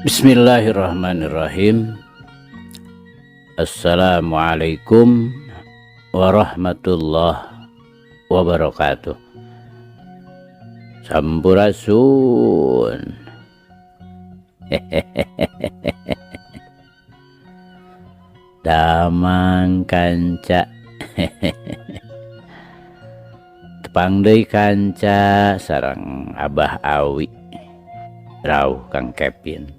Bismillahirrahmanirrahim. Assalamualaikum warahmatullahi wabarakatuh. Sampurasun. Damang kanca. Tepang deui kanca sareng Abah Awi. Rauh Kang Kepin.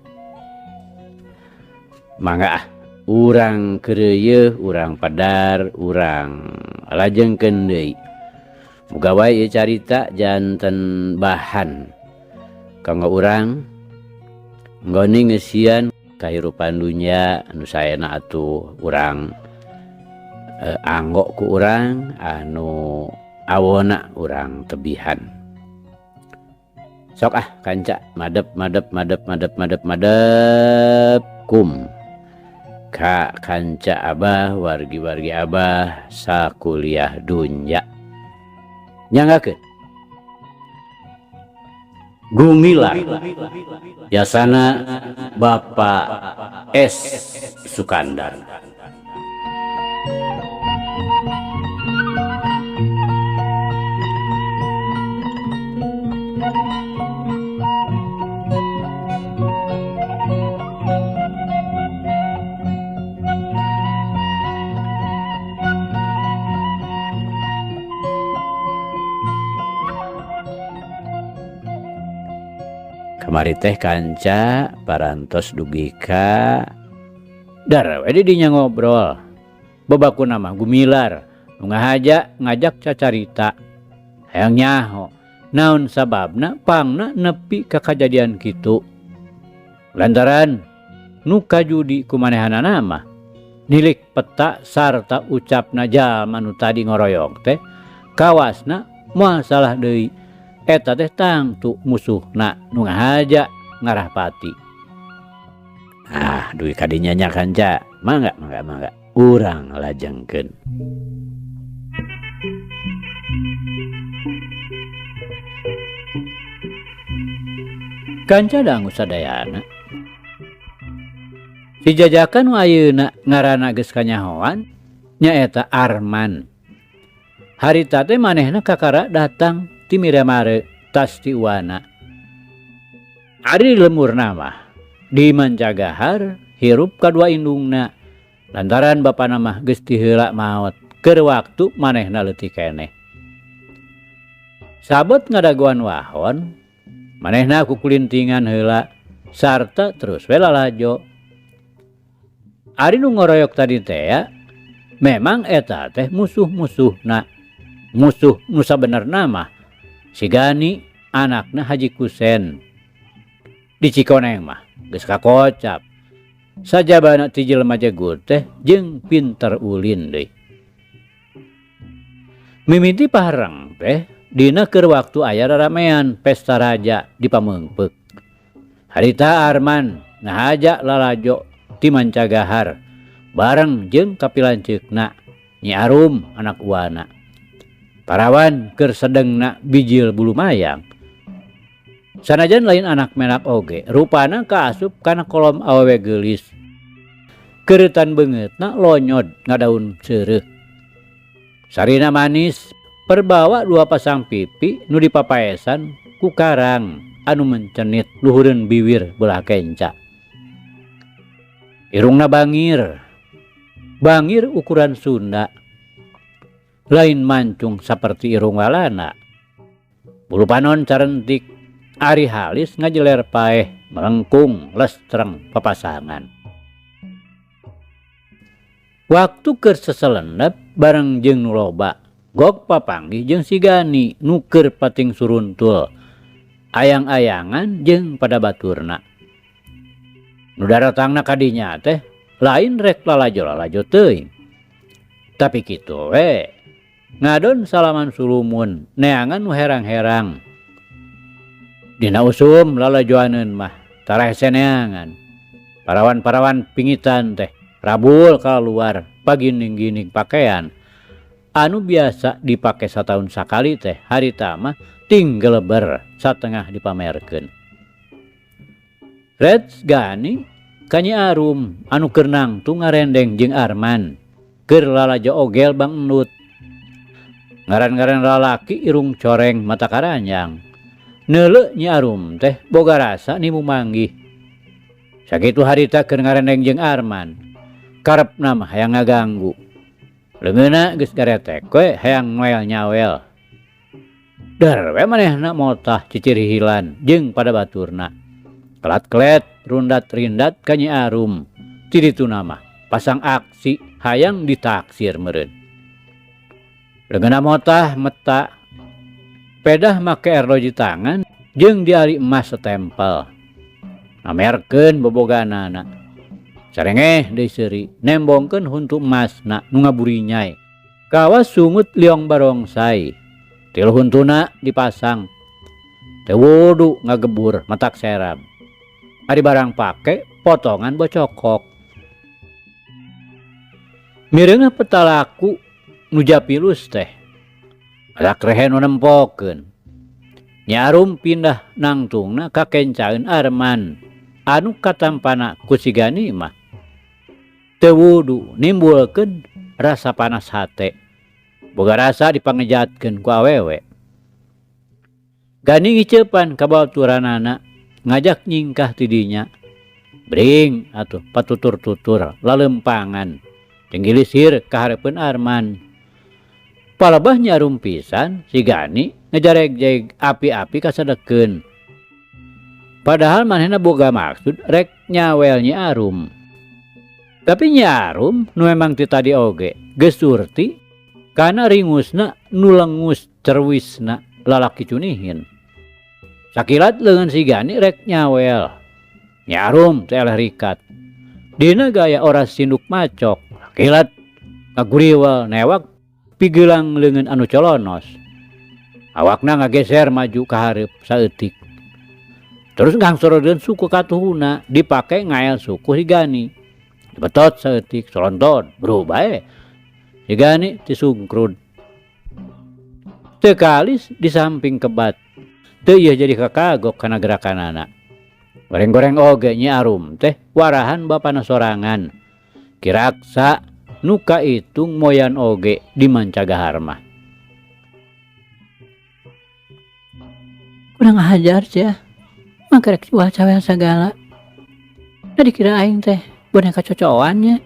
Mangga urang keureuh, urang padar, urang lajengkeun deui. Muga wae ieu carita janten bahan kanggo urang nggoni ngeusian kahirupan dunya anu saena atuh urang anggo ku urang anu awona urang tebihan. Sok kanca madep kum ka kanca Abah wargi-wargi Abah sakuliah dunya. Nyanggakeun Gumilar yasana Bapak S. Sukandar. Kamari teh kanca parantos dugi ka dara we dinya ngobrol. Babakuna mah Gumilar nu ngahaja ngajak cacarita. Hayang nyaho naon sababna pangna nepi ka kajadian kitu. Lantaran nu kajudi kumanehanana mah nilik peta sarta ucapna jalma nu tadi ngoroyok teh kawasna moal salah deui. Eta teh tangtu musuhna nu ngahaja ngarah pati. Dugi kadinya nya kanca. Mangga. Urang lajengkeun. Kanca dangu sadayana. Si jajakan nu ayeuna ngaranna geus kanyahoan nyaeta Arman. Harita teh manehna kakara datang ti Miramare tas ti Uwana. Ari lemurna mah di Mancagahar hirup kadua indungna lantaran bapana mah geus ti heula maot keur waktu manehna leutik keneh. Sabot ngadagoan wahon manehna kukulintingan heula sarta terus we lalajo. Ari nu ngoroyok tadi teh memang eta teh musuh-musuhna. Musuh nu sabenerna mah si Gani anakna Haji Kusen. Di Cikoneng mah geus kakocap. Sajabana ti jelema jegur teh jeung pinter ulin deui. Mimiti pahareng teh dina keur waktu aya raramean pesta raja di Pameungpeuk. Harita Arman ngahaja lalajo ti Mancagahar bareng jeung kapilanceukna Nyi Arum anak Uwana. Parawan keur sedengna bijil bulu mayang. Sanajan lain anak menak oge, rupana kaasup kana kolom awewe geulis. Keuretan beungeutna lonyod ngadaun seureuk. Sarina manis perbawa dua pasang pipi nu dipapaesan ku karang anu mencenit luhureun bibir belah kenca. Irungna bangir ukuran Sunda. Lain mancung saperti irung walana. Bulu panon carentik, ari halis ngajeler paeh melengkung lestreng papasangan. Waktu keur seselendep bareng jeung nu loba, gok papanggih jeung si Gani nu keur pating suruntul. Ayang-ayangan jeung pada baturna. Nu daratangna kadinya teh lain rek lalajo teuing. Tapi kitu we ngadon salaman sulumun neangan nu herang-herang. Dina usum lalajoaneun mah tareh neangan. Parawan-parawan pingitan teh rabul kaluar pagining-gining pakaian anu biasa dipake satahun sakali teh harita mah ting geleber satengah dipamerkeun. Reds gani ka Nyi Arum anu keur nangtung ngarendeng jeung Arman keur lalajo ogel Bang Endut. Ngaran-ngaran lalaki irung coreng mata karanjang. Neuleuh Nyi Arum teh boga rasa nimu manggih. Sakitu harita keur ngarendeng jeung Arman, karepna mah hayang ngaganggu. Leungeunna geus garetek we hayang noel nyawel. Dar we manehna motah cicirihilan jeung pada baturna. Kelat-kelet rundat-rindat ka Nyi Arum. Ti dituna mah pasang aksi hayang ditaksir meureun. Leungeunna motah meta pedah make erloji tangan jeung diari emas setempel. Namerkeun boboganana. Sarengeh deui seuri nembongkeun huntu emasna nu ngaburi nyai. Kawas sungut liong barongsai. Tilu huntuna dipasang. Teu wudu ngagebur matak serab. Ari barang pake potongan bocokok. Mireungna petalaku nu japilus teh. Adak rehe nu nempokeun. Nyi Arum pindah nangtungna ka kencaeun Arman anu katampana ku si Gani mah. Teu wudu nimbulkeun rasa panas hate. Boga rasa dipangejatkeun ku awewe. Gani ngiceupan ka babaturanana ngajak nyingkah ti dinya. Bring atuh patutur-tutur lalempangan. Cenggilisir ka hareupeun Arman. Palebah Nyi Arum pisan si Gani ngejareg-jeg api-api kasadekeun. Padahal manehna boga maksud rek nyawel Nyi Arum. Tapi Nyi Arum nu memang ti tadi oge geus surti kana ringusna nu lengus cerwisna lalaki cunihin. Sakilat leungeun si Gani rek nyawel. Nyi Arum teh eleh rikat. Dina gaya oras sinduk macok. Sakilat ngaguriwel newak pigelang leungeun anu colonos. Awakna ngageser maju ka hareup saeutik. Terus ngangsorodeun suku katuhuna dipake ngael suku si Gani. Dibetot saeutik solonton berubah si Gani tisungkrud. Teu kalis di samping kebat. Teu ieu jadi kakagok kana gerakanana. Goreng-goreng oge Nyi Arum teh warahan bapana sorangan. Kiraksa nu kaitung moyan oge di Mancagahar mah. Kurang ajar sia. Mangkarek jual cawel sagala. Da dikira aing teh boneka cocokannya.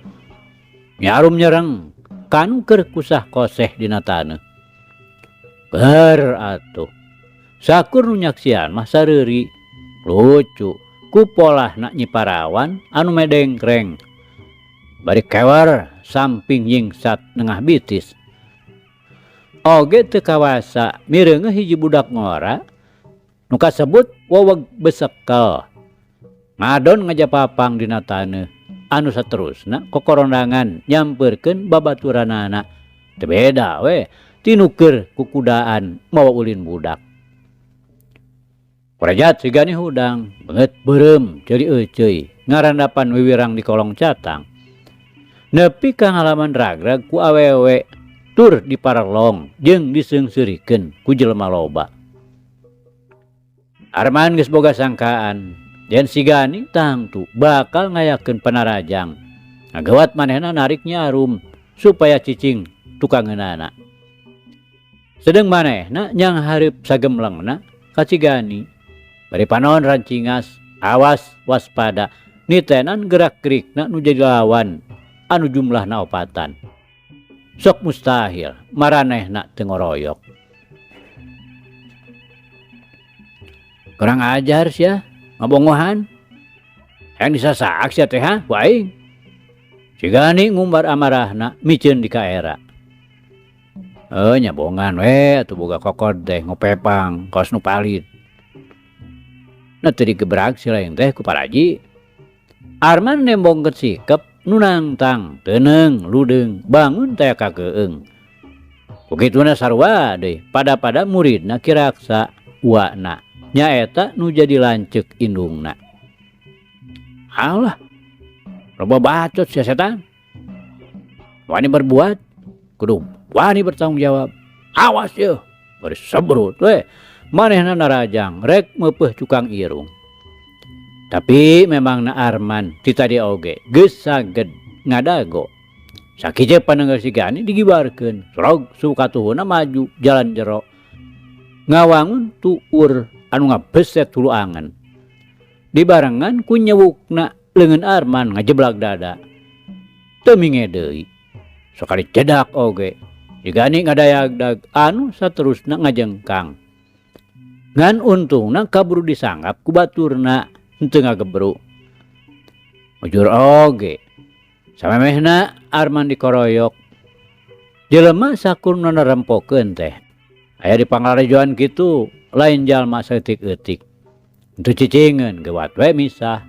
Nyi Arum nyereng kanu keur kusah koseh dina taneuh. Ber atuh. Sakur nu nyaksian mah sareuri lucu ku polahna Nyi Parawan anu medengkreng. Bari kewer samping nyingsat nengah bitis. Oge teu kawasa mireungeuh hiji budak ngora nu kasebut Weweg Besekel. Ngadon ngajapapang dina taneuh anu saterusna kokorondangan nyampeurkeun babaturanana. Teu beda we tinuker kukudaan mawa ulin budak. Kurajat si Gani hudang beungeut beureum ceuri euceuy ngarandapan wiwirang di kolong catang. Nepi ka ngalaman ragrag ku awewe tur diparelong jeung diseungseurikeun ku jelema loba. Arman geus boga sangkaan yen si Gani tangtu bakal ngayakeun panarajang. Ngagawat manehna narik Nyi Arum supaya cicing tukangeunana. Sedeng manehna nyang hareup sagemlengna ka si Gani. Bari panon rancingas, awas waspada, nitenan gerak-gerikna nu jadi lawan anu jumlahna opatan. Sok mustahil maranehna teu ngoroyok. Kurang ajar sia, ngabongohan. Hayang disasaak sia teh ha, ku aing. Si Gani ngumbar amarahna miceun di kaera. Nyabongan we atuh boga kokod teh ngopepang kaos nu palit. Nah teu digebrak si lain teh ku paraji. Arman nembongkeun sikep nu nangtang, teuneng, ludeung, bangun teh kakeueung. Kukituna sarua deui pada muridna Kiraksa uwana nyaeta nu jadi lanceuk indungna. Alah, loba bacot sia setan. Wani berbuat kudu wani bertanggung jawab. Awas yeuh, bari sabrut we. Manehna narajang rek meupeuh cukang irung. Tapi memang na Arman ti tadi oge geus saged ngadago. Sakieu panenggal si Gani digibarkeun. Sorog sukatuhuna maju jalan jero. Ngawangun tuur anu ngabeset huluangan. Dibarengan ku nyewukna leungeun Arman ngajeblak dada. Teu minge deui. Sakali cedak oge. Si Gani ngadayagdag anu saterusna ngajengkang. Ngan untungna kaburu disanggap ku baturna henteu ngagebru. Ujur oge. Samemehna Arman dikoroyok. Jelema sakurna narempokeun teh. Aya di panglarejoan kitu lain jalma saeutik-eutik. Henteu cicingeun gewat we misah.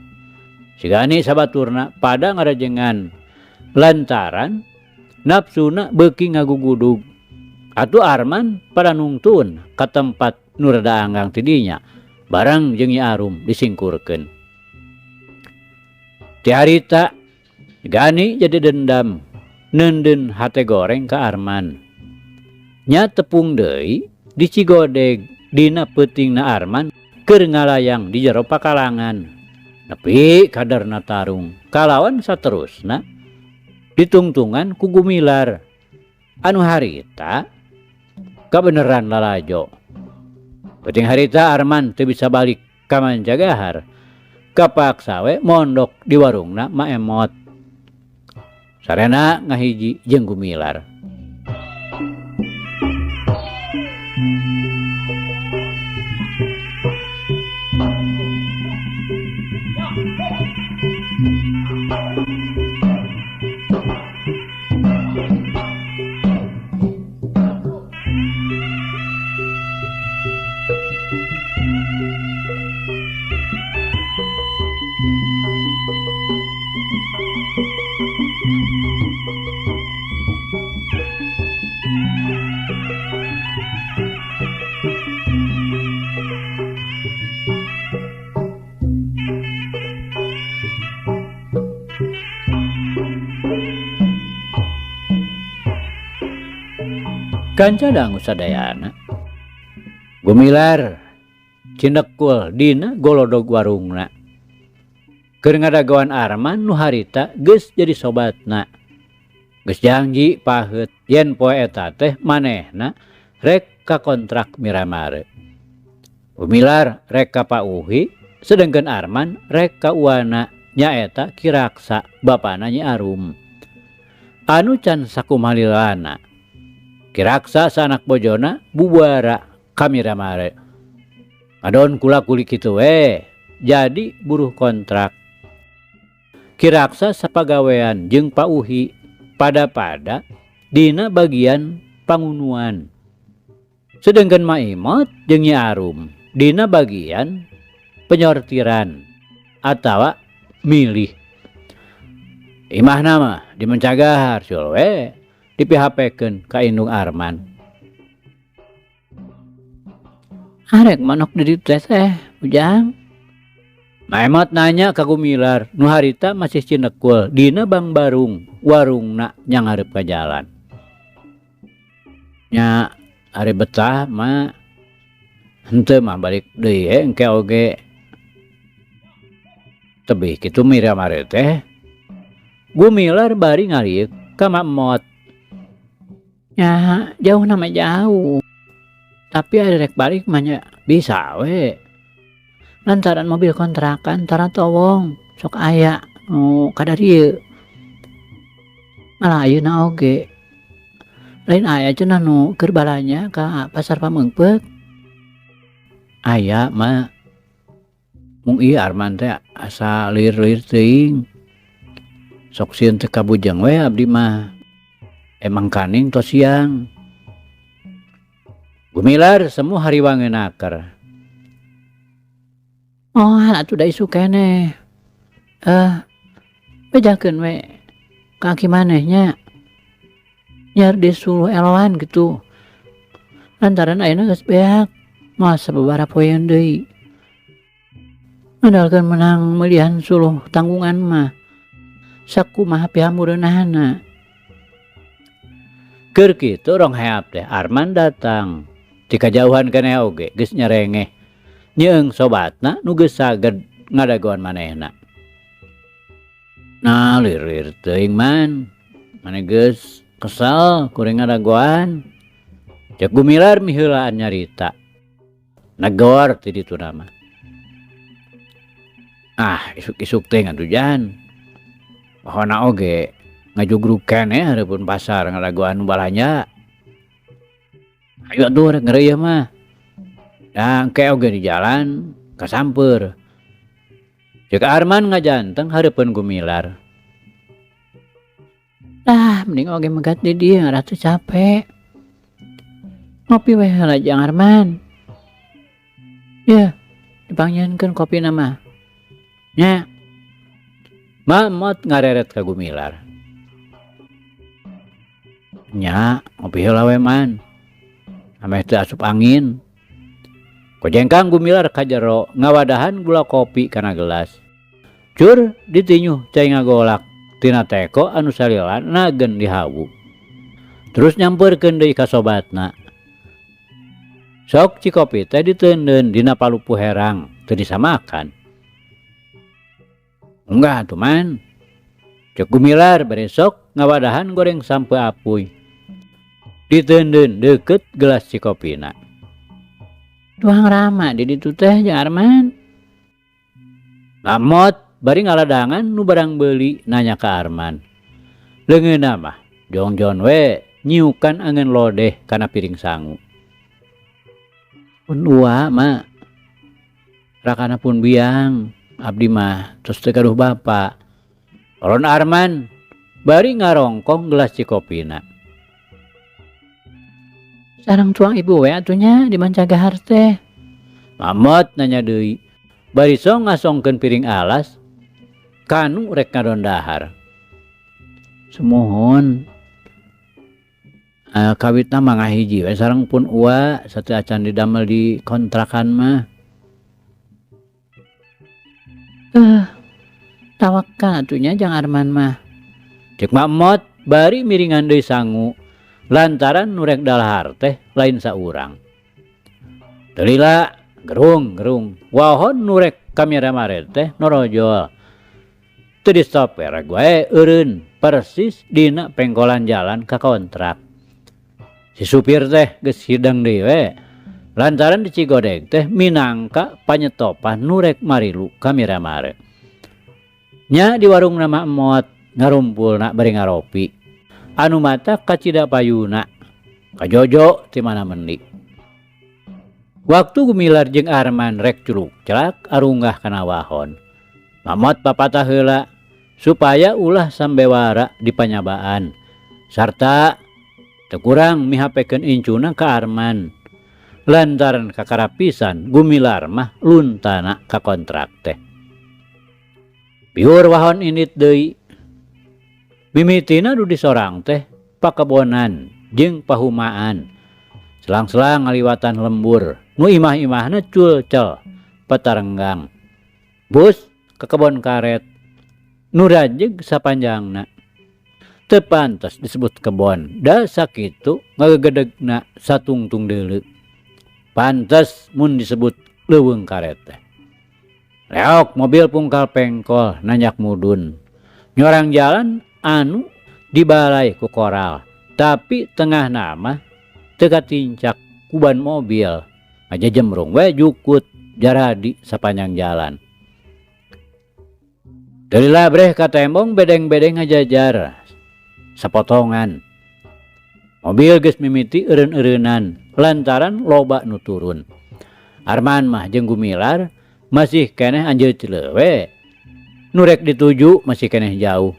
Si Gani sabaturna pada ngarajengan lantaran nafsuna beuki ngagugudug. Atuh Arman pada nungtun ka tempat nu rada anggang ti dinya bareng jeung Nyi Arum disingkurkeun. Ti harita Gani jadi dendam neundeun hate goreng ka Arman. Nya tepung deui dicigodeg dina peutingna Arman keur ngalayang di jero pakalangan. Nepi kadarna tarung kalawan saterusna ditungtungan ku Gumilar anu harita kabeneran lalajo. Penting harita Arman teu bisa balik ka Manjagahar, kapaksa we mondok di warungna Maemot. Sarena ngahiji jeung Gumilar. Kanca dangu sadayana. Gumilar cinekul dina golodog warungna. Keur ngadagoan Arman nu harita geus jadi sobatna. Geus janji paheut yen poe eta teh manehna rek kakontrak Miramare. Gumilar rek ka Pauhi sedengkeun Arman rek ka uwana nyaeta Ki Raksa bapana Nyi Arum. Anu can sakumalilana Ki Raksa sanak bojona bubuara ka Miramare. Adon kula-kuli kitu we jadi buruh kontrak. Ki Raksa sapagawean jeung Pauhi pada-pada dina bagian pangunuan. Sedengkeun Maimot jeung Nyi Arum dina bagian penyortiran atawa milih. Imahna mah di Mencagahar sul we diphpkeun ka indung Arman. Arek manok di dieu teh ujang. Maemot nanya ka Gumilar nu harita masih cinekul dina Bang Barung warungna nya ngarep ka jalan. Nya ari betah mah henteu mah balik deui engke oge. Tebih kitu Miramare teh. Gumilar bari ngaliuk ka Maemot. Ya jauh nama jauh. Tapi ada rek balik mah nya bisa we. Lantaran mobil kontrakan tara towong sok aya nu kada dieu. Malah ayeuna oge. Lain aya cenah nu keur balanya ka pasar Pameungpeuk. Aya mah mung ieu Arman teh asa lir-lir teuing. Sok sieun teh kabujang we abdi mah. Emang kaning tos siang. Gumilar semu hariwangeunakeur. Oh atuh da isu keneh. Bejakeun we kaki manehnya. Nyar disuluh eloan gitu. Lantaran ayeuna geus beak. Moal sababaraha poeun deui. Andalkeun menang meulihan suluh tanggungan mah. Sakumaha pihamureunahna. Keur kitu rong heap teh Arman datang. Ti kajauhan keneh oge geus nyerengeh. Nyeung sobatna nu geus saged ngadagoan manehna. Nah lirir teuing man, maneh geus kesal kuring ngadagoan. Cek Gumilar miheulaan nyarita. Negor ti ditu nama. Isuk-isuk teh ngatujan. Pahona oge ngajugrug keneh hareupeun pasar ngadagoan nu balanja. Ayo atuh rek ngeureuyeuh mah. Da engke oge di jalan kasamper. Cek Arman ngajanteng hareupeun Gumilar. Mending oge megat di dieu ngarah teu capek. Ngopi we heula Jang Arman. Ya, dipangieunkeun kopina mah. Nya. Mamot ngareret ka Gumilar. Nya, ngopi heula we man. Ameh teu asup angin. Kojengkang Gumilar ka jero ngawadahan gula kopi kana gelas. Cur ditinyuh cai ngagolak tina teko anu salila nagen di hawu. Terus nyampeurkeun deui ka sobatna. Sok cikopi teh diteundeun dina palupu herang teu disamakan. Enggak tuh man. Cek Gumilar beresok ngawadahan goreng sampe apuy. Diteundeun deukeut gelas cikopina. Tuang rama di ditu teh Jang Arman. Mamot bari ngaladangan nu barang beuli nanya ka Arman. Leungeunna mah jongjon we nyiukan angeun lodeh kana piring sangu. Pun ua mak. Rakana pun biang. Abdi mah terus teu gaduh bapa. Ulun Arman bari ngarongkong gelas cikopina. Sareng tuang ibu we atunya di Mancagahar teh. Mamot nanya deui. Bari song ngasongkeun piring alas kanu rek ngadondahar. Semohon. Kawitna mangga hiji we sareng pun ua sateu acan didamel di kontrakan mah. Tawakal atunya Jang Arman mah. Cek Mamot bari miringan deui sangu lantaran nu rek dalahar teh lain saurang. Teu lila gerung wahon nu rek kamera-mare teh norojol. Teu di stop rek wae eureun persis dina pengkolan jalan ka kontrak. Si supir teh geus hidang deui we. Lantaran di Cigodeg teh minangka panyetopan nu rek marilu kamera-mare. Nya di warung nama Emot ngarumpulna bari ngaropi. Anu mata kacida payuna. Kajojo ti mana mendi. Waktu Gumilar jeung Arman rek culuk celak arunggah kana wahon. Mamot papatah heula supaya ulah sambewara di panyabaan. Sarta teu kurang mihapekeun incuna ka Arman. Lantaran kakarapisan Gumilar mah luntana ka kontrak teh. Biur wahon indit deui. Mimitina du disorang teh pakebonan jeung pahumaan. Selang-selang ngaliwatan lembur. Nu imah-imahna culcel patarenggang. Bus ke kebon karet. Nu rajeg sapanjangna. Teu pantes disebut kebon. Da sakitu ngagegedegna satungtung deuleu. Pantes mun disebut leuweung karet teh. Leok mobil pungkal pengkol nanyak mudun. Nyorang jalan anu dibalai ku koral. Tapi tengah nama teu katincak ku ban mobil. Aja jemrung we jukut jaradi sapanjang jalan. Dari labreh ka tembong bedeng-bedeng ngajajar. Sapotongan. Mobil geus mimiti eureun-eureunan lantaran loba nu turun. Arman mah jeung Gumilar masih keneh anjeun cileuwe. Nu rek dituju masih keneh jauh.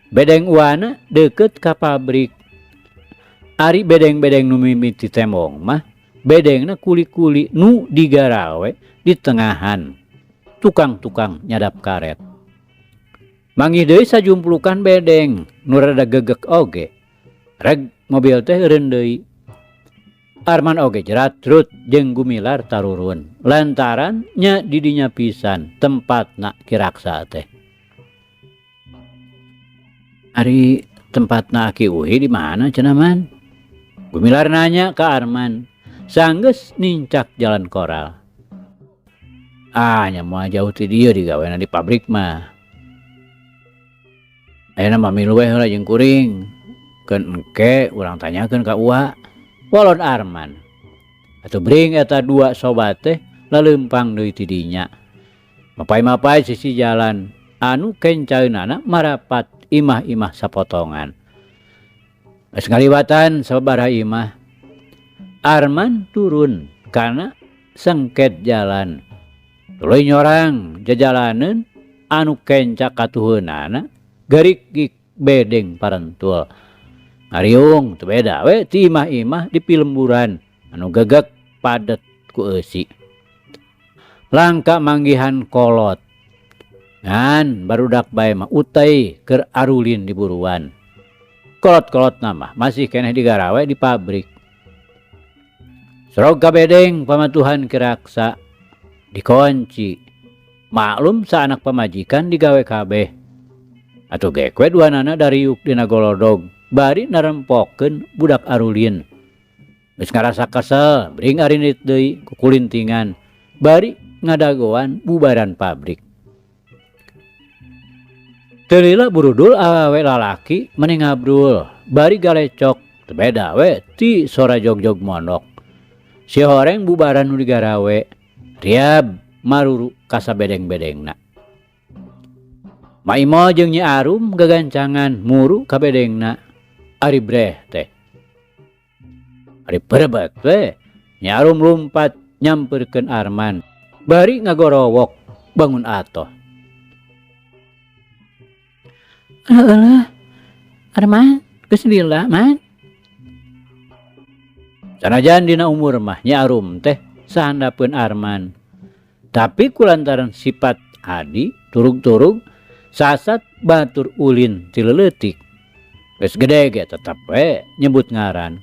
Bedeng uana deukeut ka pabrik. Ari bedeng-bedeng nu mimiti tembong mah bedengna kuli-kuli nu digarawe di tengahan. Tukang-tukang nyadap karet. Manggih deui sajumplukan bedeng nu rada gegek oge. Reg mobil teh eureun deui. Arman oge jerat trut jeung Gumilar tarurun. Lantaran nya di dinya pisan tempatna kiraksa teh. Ari tempatna Aki Uhi di mana cenah man? Gumilar nanya ke Arman. Sanggeus nincak jalan koral. Nya moal jauh ti dieu digawena di pabrik mah. Ayeuna mamilu we heula jeung kuring. Keun engke urang tanyakeun ka Uwa. Walon Arman. Atuh bring eta dua sobat teh laleumpang deui ti dinya. Mapai-mapai sisi jalan anu kencaeunana marapat imah-imah sapotongan. Geus ngaliwatan sababaraha imah. Arman turun kana sengket jalan. Tuluy nyorang jajalaneun anu kencak katuheunana garik-gik bedeng parentul. Ngariung teu beda we ti imah-imah di pilemburan anu gagak padet ku eusi. Langka manggihan kolot. Ngan barudak bae mah uteuy keur arulin di buruan. Kolot-kolotna mah masih keneh digarawe di pabrik. Sorog ka bedeng pamatuhan kiraksa dikunci. Maklum saanak pamajikan digawe kabeh. Atuh gekwe duanana dariuk dina golodog bari narempokeun budak arulin. Geus ngarasa kesel bring arinit deui ku kulintingan bari ngadagoan bubaran pabrik. Teu lila burudul awewe lalaki meni ngabrul bari galecok teu beda we ti sora jogjog mondok. Si horeng bubaran nu digarawe riab maruru ka sabedeng-bedengna. Maimo jeung Nyi Arum gagancangan muru ka bedengna. Ari breh teh. Ari perebet we. Nyi Arum lumpat nyamperkeun Arman. Bari ngagorowok bangun atoh. Heulah. Arman, geus lila, Man. Sanajan dina umur mah Nyi Arum teh sahandapeun Arman. Tapi kulantaran sifat adi turug-turug sasat batur ulin ti leuleutik. Geus gede ge tetep we nyebut ngaran.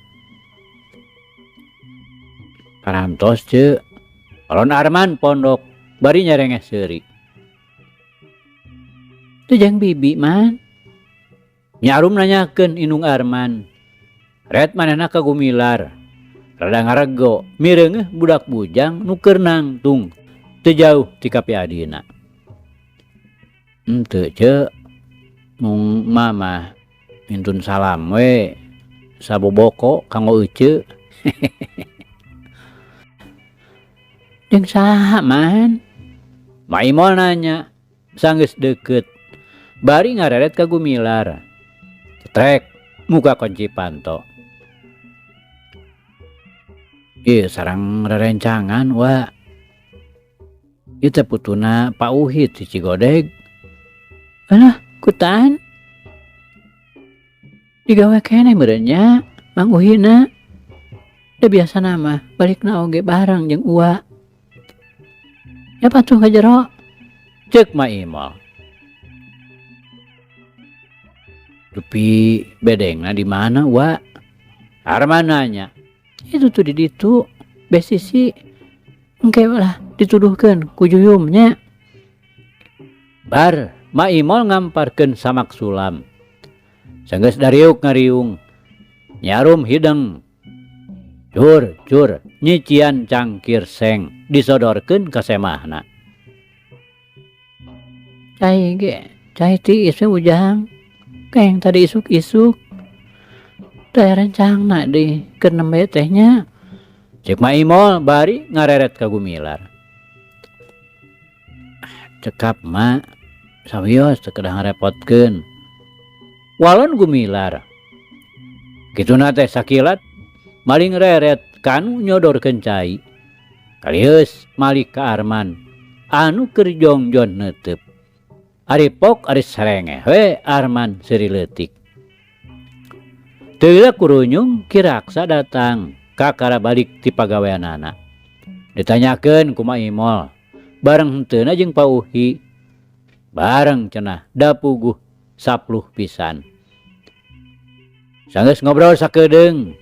Parantos ceu. Alon Arman pondok bari nyarengeh seuri. Teu jang bibi, Man. Nyi Arum nanyakeun indung Arman. Ret manehna kagumilar. Rada ngarego mireungeuh budak bujang nu keur nangtung teu jauh ti kapi adina. Henteu ceu. Mung mama mintun salam we saboboko kanggo euceu. Jeung saha, Man? Maimol nanya sanggeus deukeut bari ngareret ka gumilar. Cetrek muka kunci panto. Ieu sareng rerencangan wa. Ieu teh putuna Pak Uhid di Cigodeg. Alah, kutaan. Digawe keneh meureun nya, Mang Uhina. Da biasana mah balikna oge bareng jeung Uwa. Ya patuh ka jero. Ceuk Maimol. Dupi bedengna di mana, Wa? Arman nanya. Itu tuh di ditu. Besisi. Engke lah dituduhkeun ku Juyumnya. Bar Maimol ngamparkeun samak sulam. Sanggeus dariuk ngariung. Nyi Arum hideng. Cur, nyician cangkir seng disodorkeun ka semahna. Cai tiis we ujang. Keng tadi isuk-isuk. Teh rencangna di keur nembe tehnya. Cek Maimol bari ngareret ka gumilar. Cekap mak, sawios teu kedah ngarepotkeun. Walon gumilar. Kituna teh sakilat maling reret kanu nyodorkeun cai. Kalieus malik ka Arman anu keur jongjon neuteub. Ari pok ari sarengeh we Arman seuri leutik. Teu lila kurunyung kiraksa datang ka kara balik ti pagaweanana. Ditanyakeun ku Maimol bareng henteuna jeung Pak Uhi. Bareng cenah da puguh sapluh pisan. Sanggeus ngobrol sakedeung.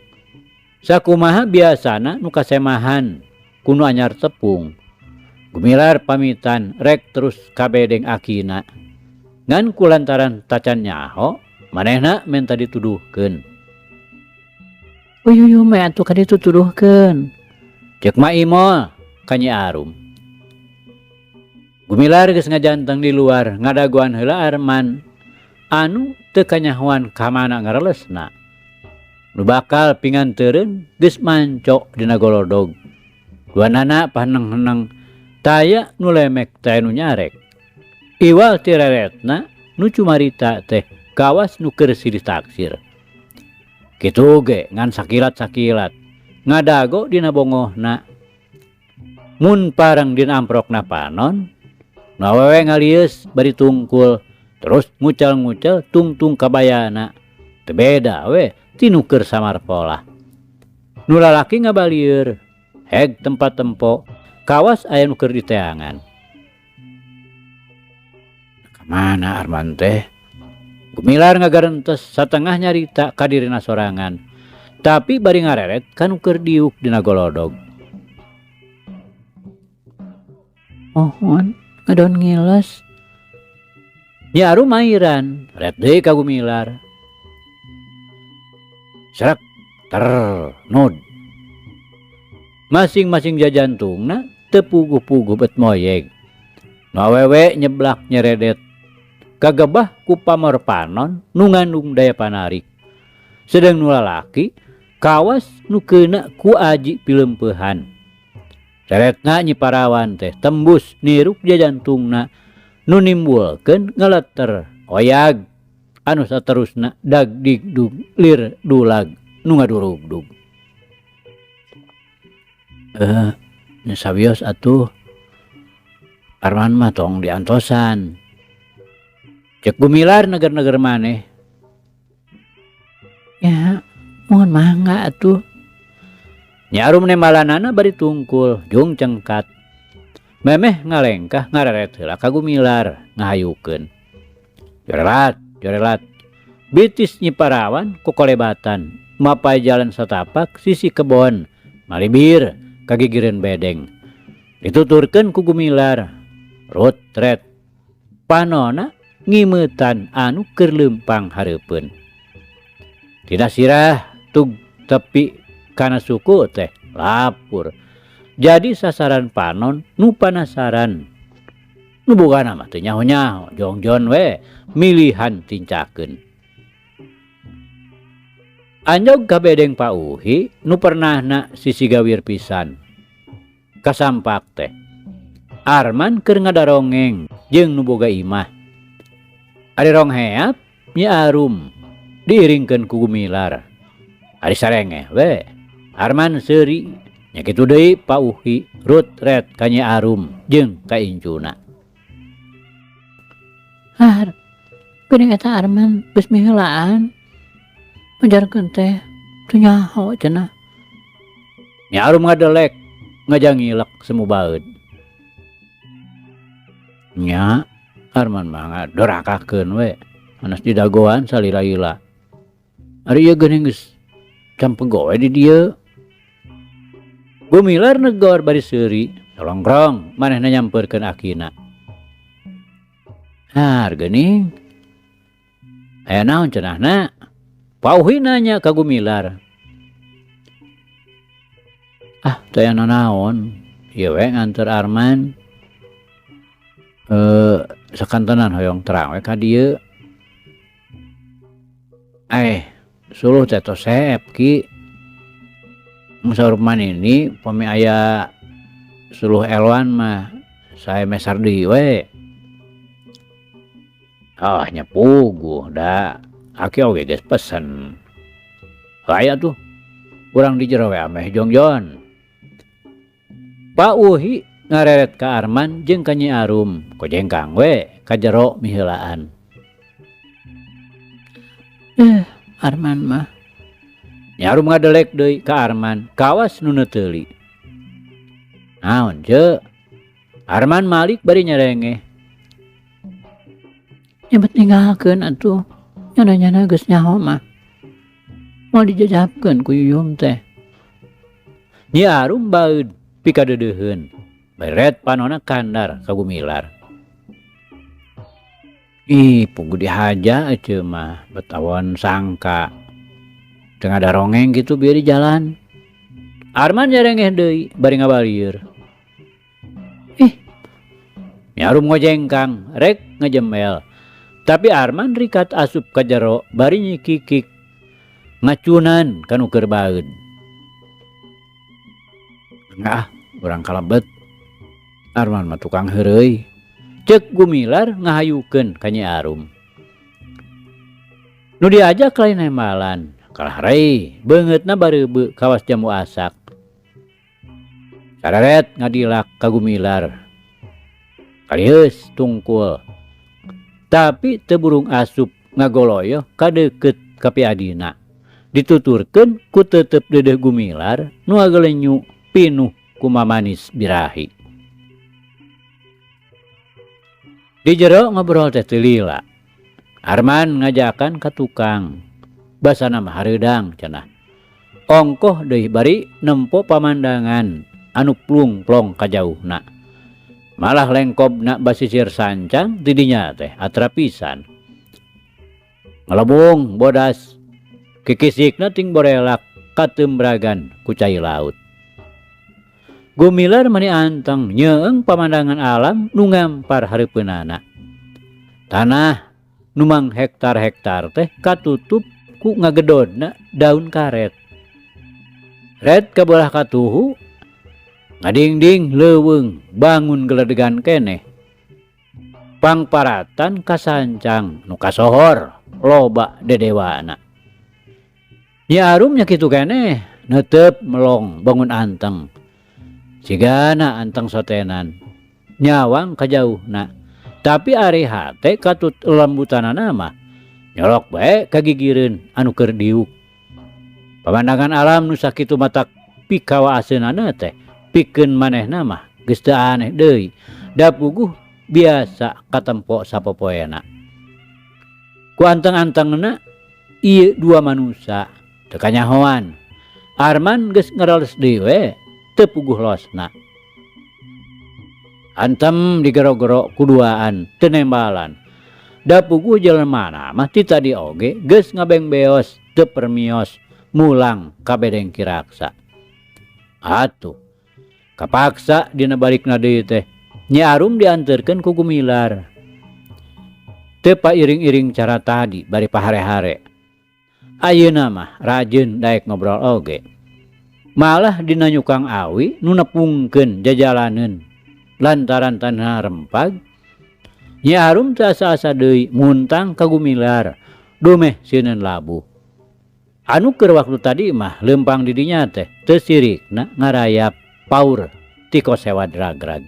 Sakumaha biasana nu kasemahan kuno anyar tepung. Gumilar pamitan rek terus ka bedeng akina. Ngan kulantaran tacan nyaho manehna menta dituduhkeun. Uyuyu me atuh ka dituduhkeun. Cek Maimol ka Nyi Arum. Gumilar geus ngajanteng di luar ngadaguan heula Arman anu teu kanyahoan ka mana ngarelesna. Nu bakal pinganteureun geus manco dina golodog. Duanana paheneng-heneng taya nu lemek taya nu nyarek. Iwal ti reretna nu cumarita teh kawas nu keur silih taksir. Kitu ge ngan sakilat-sakilat ngadago dina bongohna. Mun pareng dina amprokna Panon, nu awewe ngalieus bari tungkul terus ngucal-ngucal tungtung kabayana. Teu beda we ti nu keur samar polah. Nu lalaki ngabalieur heg tempat tempo kawas aya nu keur diteangan. Kamana Arman teh? Gumilar ngagarentes satengah nyarita ka dirina sorangan. Tapi bari ngareret ka nu keur diuk dina golodog. Mohon ngadon ngiles. Nyaru mairan, ret deui ka Gumilar. Srek ter nud. Masing-masing jajantungna teu puguh-puguh bet moyeg. Nu awewe nyeblak nyeredet kagebah ku pamor Panon nu ngandung daya panarik. Sedang nu lalaki kawas nu keuna ku aji pilempeuhan. Seretna Nyi Parawan teh tembus niruk jajantungna nu nimbulkeun ngeleter oyag anu saterusna dagdigdug lir dulag nu ngadurugdug. Nya sawios atuh Arman mah tong diantosan. Cek Gumilar neger-neger maneh. Ya, mohon mangga atuh. Nyarum nembalanana bari tungkul jung cengkat. Memeh ngalengkah ngareret heula ka Gumilar ngahayukeun. Jorelat. Bitis Nyi Parawan kokolebatan mapai jalan satapak sisi kebon malibir kagigireun bedeng. Dituturkeun ku Gumilar. Rut ret. Panona ngimeutan anu keur leumpang hareupeun. Tina sirah tug tepi kana suku teh lapur. Jadi sasaran Panon nu panasaran. Nu bogana mah teu nyaho-nyaho, jongjon we milihan tincakeun. Anjog ka bedeng Pak Uhi nu pernahna sisi gawir pisan. Kasampak teh Arman keur ngadarongeng jeung nu boga imah. Ari rong heap Nyi Arum diiringkeun ku Gumilar. Ari sarengeh we Arman seuri nya kitu deui Pak Uhi rut ret ka Nyi Arum jeung ka incuna. Har, geuning eta Arman geus miheulaan. Majarkeun teh teu nyaho cenah. Nyi Arum ngadelek ngajangilek semu baeud. Nya Arman mah ngadorakakeun we anas didagoan salila-lila. Ari ieu geuning geus campegoe di dieu. Gumilar negor bari seuri, tolongkrong manehna nyampeurkeun akina. Har geuning. Aya naon cenahna? Pak Uhi nanya ka Gumilar. Teu aya nanaon. Ieu we nganter Arman. Sakantenan hoyong terang we ka dieu. Suluh teh tosep ki. Saur ini pami aya suluh elwan mah sae mesar deui we. Nya puguh da. Aki oge geus pesen. Aya tuh urang di jero we ameh jongjon. Pak Uhi ngareret ka Arman jeung ka Nyi Arum kojengkang we ka jero miheulaan. Arman mah. Nyi Arum ngadelek deui ka Arman kawas nu neuteuli. Naon ce? Arman malik bari nyarengeh. Nyebet ninggalkeun atuh. Nyana-nyana geus nyaho mah. Moal dijajabkeun ku Yuyum teh. Nyi Arum baeud pikadeudeheun. Beret panonna kandar ka Gumilar. Pugu dihaja ece mah betawon sangka. Tengah ada rongeng gitu biar di jalan. Arman nyarengeh deui bari ngabalieur. Nyarum ngojengkang rek ngejemel. Tapi Arman rikat asup ka jero bari nyikikik ngacunan kanu keur baeud. Ngah urang kalebet. Arman mah tukang heureuy. Ceuk Gumilar ngahayukeun ka Nyi Arum. Nu diajak lain nembalan. Kalah rei beungeutna bareubeu kawas jamu asak. Sareret ngadilak ka Gumilar. Kalieus tungkul. Tapi teu burung asup ngagoloyo ka deukeut ka piadina. Dituturkeun ku teuteup deudeuh Gumilar nu agalenyu pinuh ku mamanis birahi. Di jero ngobrol teh teu lila. Arman ngajakan ka tukang. Basana mah hareudang cenah. Ongkoh deui bari nempo pamandangan anu plung-plong kajauhna. Malah lengkobna basisir sancang di dinya teh atra pisan. Ngelebung bodas kikisikna ting borelak katembragan ku cai laut. Gumilar mani anteng nyeeng pamandangan alam nu ngampar hareupeunana. Tanah nu mang hektar-hektar teh katutup ku ngagedodna daun karet. Red kabelah katuhu ngadingding leuweung bangun geledegan keneh. Pangparatan kasancang nu kasohor loba dedewana. Nyi Arum nya kitu keneh neuteup melong bangun anteng. Sigana anteng sotenan nyawang kajauhna. Tapi ari hate katut lembutanana mah nyolok bae kagigireun anu keur diuk. Pamandangan alam nu sakitu matak pikawaaseunana teh pikeun manehna mah geus teu aneh deui. Da puguh biasa katempo sapopoena. Ku anteng-antengna ieu dua manusa teu kanyahoan. Arman geus ngereles deui we teu puguh losna. Antem digero-gero kuduaan teu nembalan. Da puguh jelemana mah ti tadi oge geus ngabengbeos teu permios mulang ka bedeng kiraksa. Atuh kapaksa dina balikna deui teh Nyi Arum dianterkeun ku Gumilar. Teu pairing-iring cara tadi bari pahare-hare. Ayeuna mah rajin daek ngobrol oge. Malah dina nyukang awi nu nepungkeun jajalaneun lantaran tanah rempag. Nyi Arum teu asa-asa deui muntang ka Gumilar dumeh sieun labuh. Anu keur waktu tadi mah leumpang di dinya teh teu sirikna ngarayap paur ti kosewa dragrag.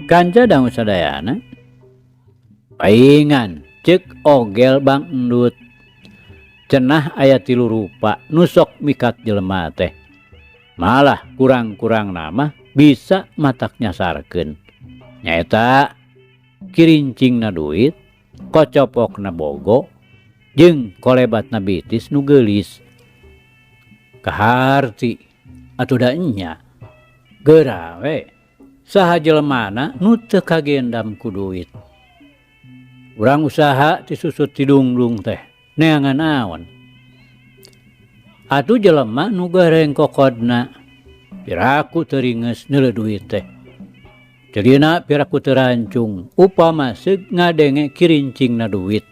Kanca dangu sadayana paingan ceuk ogel Bang Endut. Cenah aya 3 rupa nu sok mikat jelema teh. Malah kurang-kurang nama bisa matak nyasarkeun. Nyaeta kirincingna duit, kocopokna bogo, jeung kolebatna bitis nu geulis. Kaharti atuh da enya geura we saha jelemana nu teu kagendam ku duit. Urang usaha ti susut tidunglung teh neangan naon. Atuh jelema nu gareng kokodna piraku teu ringes neuleuh duit teh. Jadina piraku teu rancung upama seug ngadenge kirincingna duit.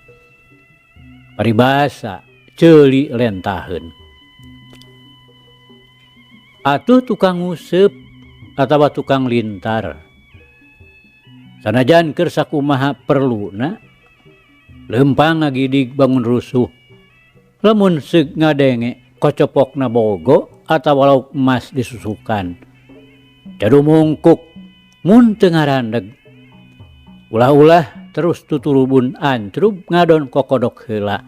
Paribasa ceuli lentaheun. Atuh tukang nguseup atawa tukang lintar. Sanajan keur sakumaha perluna leumpang ngagidig bangun rusuh. Lamun seug ngadenge kocopokna bogo atawa lauk emas disusukan. Jadu mungkuk mun teu ngarandeg. Ulah-ulah terus tuturubun ancrub ngadon kokodok heula.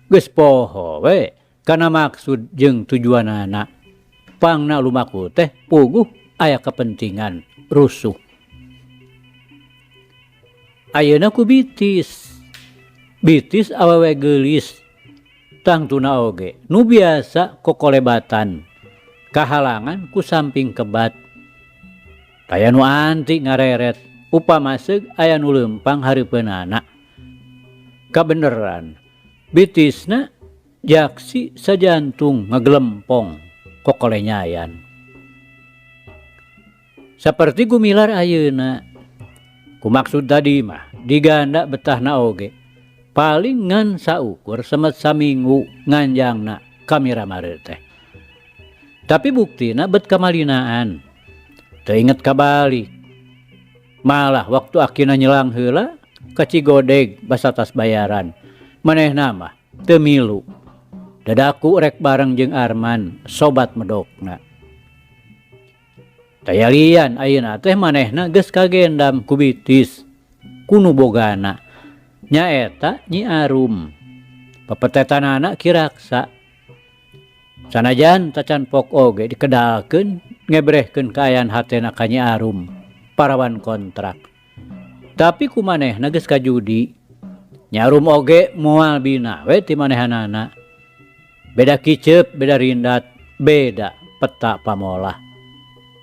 Geus poho we kana maksud jeung tujuanana. Pangna lumaku teh puguh aya kepentingan rusuh. Ayeuna ku bitis. Bitis awewe geulis tangtuna oge nu biasa kokolebatan kahalangan ku samping kebat. Taya nu anti ngareret upama seug aya nu leumpang hareupeunana. Kabeneran bitisna jaksi sajantung ngagelempong kokolenyayan. Saperti gumilar ayeuna, kumaksud tadi mah diganda betahna oge paling ngan saukur semet saminggu nganjangna kamiramareu teh. Tapi buktina bet kamalinaan teu inget kabalik. Malah waktu akina nyelang heula ka Cigodeg basatas bayaran manehna mah teu milu. Dadaku rek bareng jeung Arman sobat medokna. Taya lian ayeuna teh manehna geus kagendam ku bitis kunu bogana nyaeta Nyi Arum pepetetanana Kiraksa. Sanajan tacan pok oge dikedalkeun ngebrehkeun kaayaan hatena ka Nyi Arum parawan kontrak. Tapi ku manehna geus kajudi. Nyi Arum oge moal bina we ti manehanana. Beda kiceup, beda rindat, beda peta pamolah.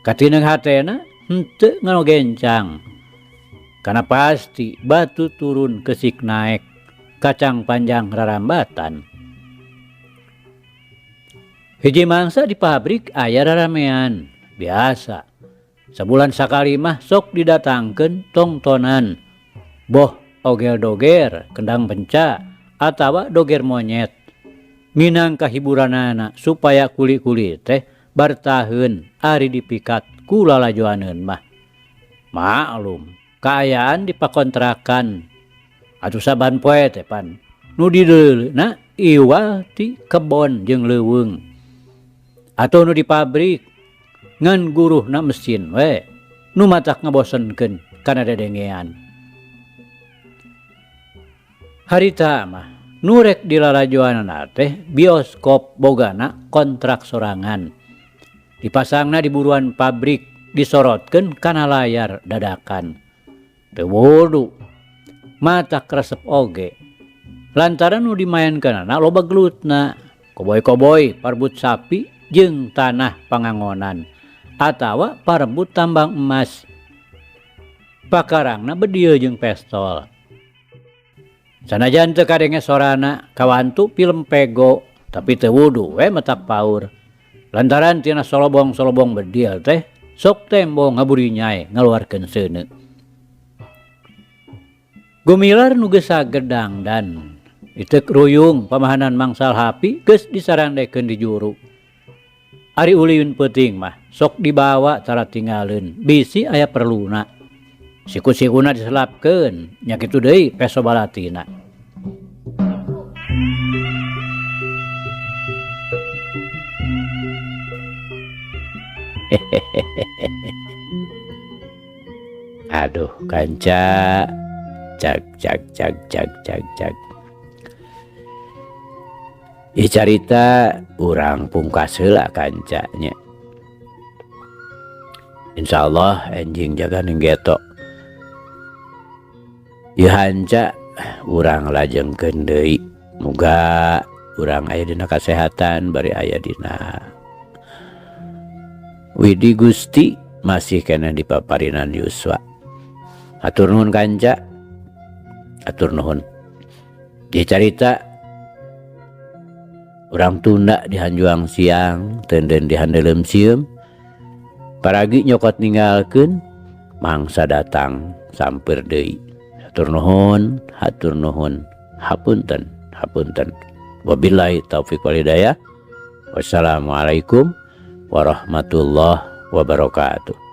Katineng hatena henteu nganogencang. Kana pasti batu turun kesik naek, kacang panjang rarambatan. Hiji mangsa di pabrik aya raramean, biasa. Sebulan sakali mah sok didatangkeun tongtonan. Boh ogel-doger, kendang penca, atawa doger monyet. Minangka hiburanana supaya kuli-kuli teh bartaheun ari dipikat ku lalajoaneun mah. Maklum, kaayaan dipakontrakan. Atuh saban poe teh pan. Nu dideuleuna iwal ti kebon jeung leuweung. Atau nu di pabrik ngan guruhna mesin we. Nu matak ngabosenkeun kana dedengean. Harita mah nu rek dilalajoanana teh bioskop bogana kontrak sorangan. Dipasangna di buruan pabrik disorotkeun kana layar dadakan. Teu wudu matak resep oge. Lantaran nu dimaenkeunana loba gelutna, koboi-koboi parbut sapi jeung tanah pangangonan atawa parebut tambang emas. Pakarangna bedieu jeung pestol. Sanajan teu kadenge sorana kawantu film pego, tapi teu wudu we metak paur. Lantaran tina solobong-solobong bediel teh sok tembo ngaburi nyai ngaluarkeun seuneu. Gumilar nu geus sagedang dan diteuk ruyung pamahanan mangsal hapi geus disarandekeun di juru. Ari ulin peuting mah sok dibawa tara tinggalin bisi aya perluna. Siku-sikuna diselapkeun nya kitu deui peso balatina. Aduh kanca cak. Ieu carita urang pungkas heula kanca nya. Insyaallah enjing jaga ninggeto. Ieu hanca urang lajengkeun deui. Muga urang aya dina kasehatan bari aya dina widi Gusti masih kena dipaparinan yuswa. Hatur nuhun kanca. Hatur nuhun. Ieu carita urang tunda di hanjuang siang teunden di handeuleum sieum. Paragi nyokot ninggalkeun mangsa datang sampeur deui. Hatur nuhun, hatur nuhun. Hapunten. Wabillahi taufiq wal hidayah. Wassalamualaikum warahmatullahi wabarakatuh.